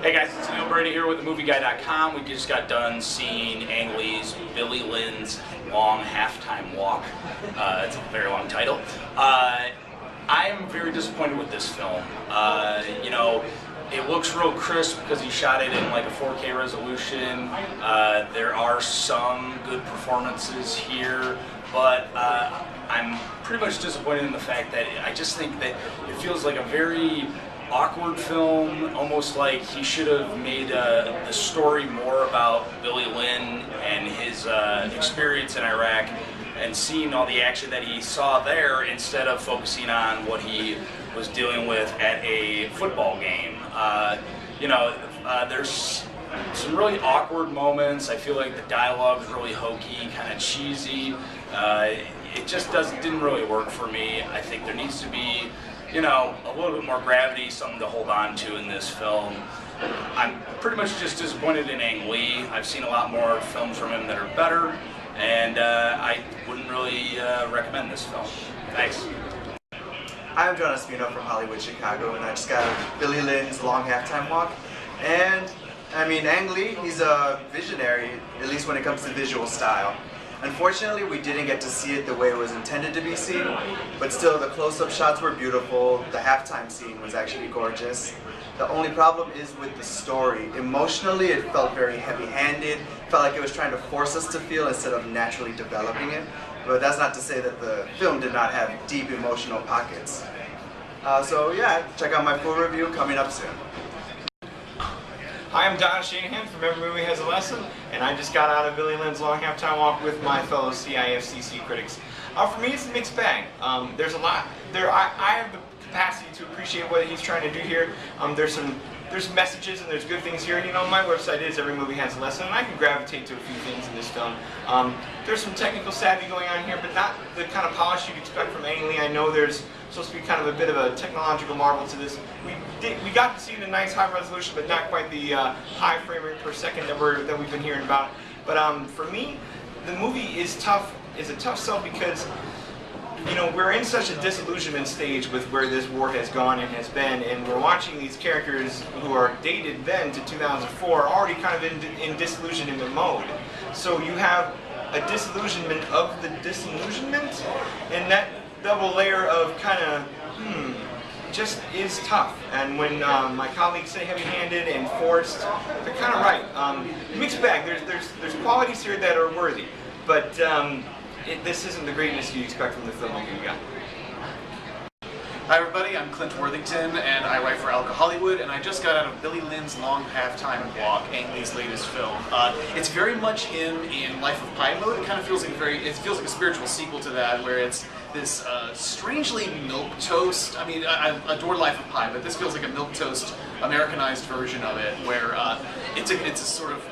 Hey guys, it's Leo Brady here with themovieguy.com. We just got done seeing Ang Lee's Billy Lynn's Long Halftime Walk. It's a very long title. I'm very disappointed with this film. You know, it looks real crisp because he shot it in like a 4K resolution. There are some good performances here, but I'm pretty much disappointed in the fact that I just think that it feels like a very awkward film, almost like he should have made the story more about Billy Lynn and his experience in Iraq and seeing all the action that he saw there instead of focusing on what he was dealing with at a football game. You know, there's some really awkward moments. I feel like the dialogue is really hokey, kind of cheesy. It just didn't really work for me. I think there needs to be, you know, a little bit more gravity, something to hold on to in this film. I'm pretty much just disappointed in Ang Lee. I've seen a lot more films from him that are better, and I wouldn't really recommend this film. Thanks. Hi, I'm Jon Espino from Hollywood, Chicago, and I just got Billy Lynn's Long Halftime Walk. And, I mean, Ang Lee, he's a visionary, at least when it comes to visual style. Unfortunately, we didn't get to see it the way it was intended to be seen, but still, the close-up shots were beautiful. The halftime scene was actually gorgeous. The only problem is with the story. Emotionally, it felt very heavy-handed. Felt like it was trying to force us to feel instead of naturally developing it. But that's not to say that the film did not have deep emotional pockets. So yeah, check out my full review coming up soon. Hi, I'm Shanahan from Every Movie Has a Lesson, and I just got out of Billy Lynn's Long Halftime Walk with my fellow CIFCC critics. For me, it's a mixed bag. There's a lot there. I have the capacity to appreciate what he's trying to do here. There's messages and there's good things here. You know, my website is Every Movie Has a Lesson, and I can gravitate to a few things in this film. There's some technical savvy going on here, but not the kind of polish you'd expect from Ang Lee. I know there's supposed to be kind of a bit of a technological marvel to this. We got to see it in a nice high resolution, but not quite the high frame rate per second that we've been hearing about. But for me, the movie is a tough sell because, you know, we're in such a disillusionment stage with where this war has gone and has been, and we're watching these characters who are dated then to 2004 already kind of in disillusionment mode. So you have a disillusionment of the disillusionment, and that double layer of kind of, just is tough. And when my colleagues say heavy-handed and forced, they're kind of right. Mixed bag. There's qualities here that are worthy, but this isn't the greatness you expect from the film you got. Hi everybody, I'm Clint Worthington and I write for Alka Hollywood, and I just got out of Billy Lynn's Long Halftime Walk, Ang Lee's latest film. It's very much him in Life of Pi mode. It kind of feels like a spiritual sequel to that, where it's this strangely milquetoast. I mean, I adore Life of Pi, but this feels like a milquetoast Americanized version of it, where it's a sort of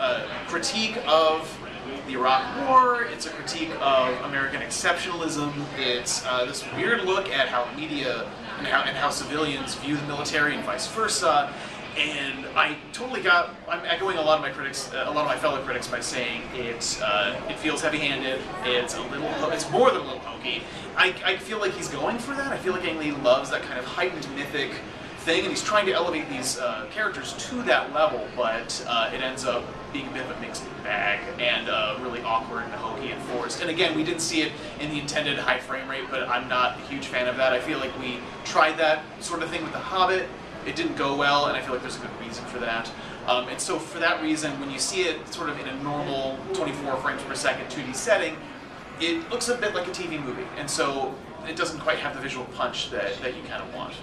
critique of the Iraq War. It's a critique of American exceptionalism. It's this weird look at how media and how civilians view the military and vice versa. And I'm echoing a lot of my fellow critics by saying it feels heavy-handed. It's more than a little hokey. I feel like he's going for that. I feel like Ang Lee loves that kind of heightened mythic thing, and he's trying to elevate these characters to that level, but it ends up being a bit of a mixed bag and really awkward and hokey and forced. And again, we didn't see it in the intended high frame rate, but I'm not a huge fan of that. I feel like we tried that sort of thing with The Hobbit. It didn't go well, and I feel like there's a good reason for that. And so for that reason, when you see it sort of in a normal 24 frames per second 2D setting, it looks a bit like a TV movie, and so it doesn't quite have the visual punch that you kind of want.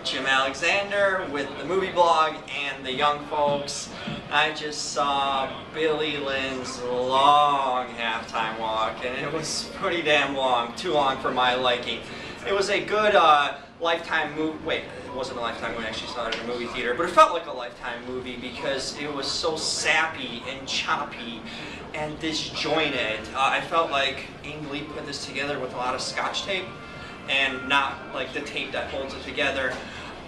Jim Alexander with the Movie Blog and the Young Folks. I just saw Billy Lynn's Long Halftime Walk, and it was pretty damn long, too long for my liking. It was a good Lifetime movie. Wait, it wasn't a Lifetime movie. I actually saw it in a movie theater, but it felt like a Lifetime movie because it was so sappy and choppy and disjointed. I felt like Ang Lee put this together with a lot of Scotch tape, and not like the tape that holds it together.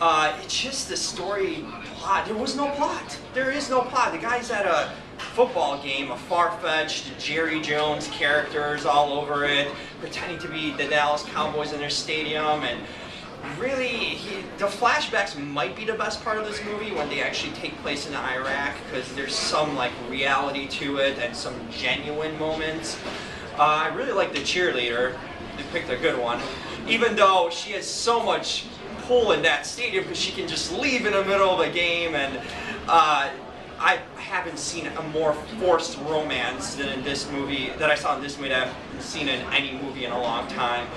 It's just the story plot. There was no plot. There is no plot. The guy's at a football game, a far-fetched Jerry Jones characters all over it, pretending to be the Dallas Cowboys in their stadium, and really, the flashbacks might be the best part of this movie when they actually take place in Iraq, because there's some like reality to it and some genuine moments. I really like the cheerleader. They picked a good one, even though she has so much pull in that stadium because she can just leave in the middle of a game, and I haven't seen a more forced romance than in this movie, that I saw in this movie, that I've seen in any movie in a long time.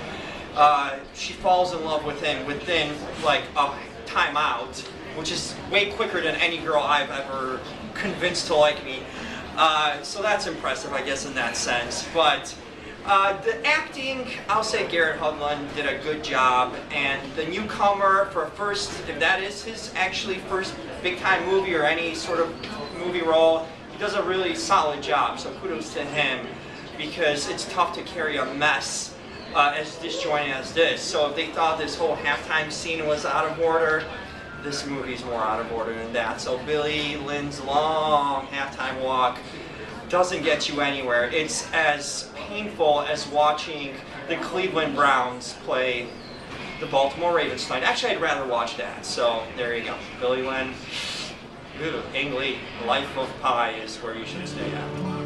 She falls in love with him within like a timeout, which is way quicker than any girl I've ever convinced to like me. So that's impressive, I guess, in that sense. But the acting, I'll say Garrett Hedlund did a good job, and the newcomer for first, if that is his actually first big-time movie or any sort of movie role, he does a really solid job, so kudos to him, because it's tough to carry a mess as disjointed as this. So if they thought this whole halftime scene was out of order, this movie's more out of order than that. So Billy Lynn's long halftime walk doesn't get you anywhere. It's as painful as watching the Cleveland Browns play the Baltimore Ravens tonight. Actually, I'd rather watch that. So there you go. Billy Lynn, Ang Lee, Life of Pi is where you should stay at.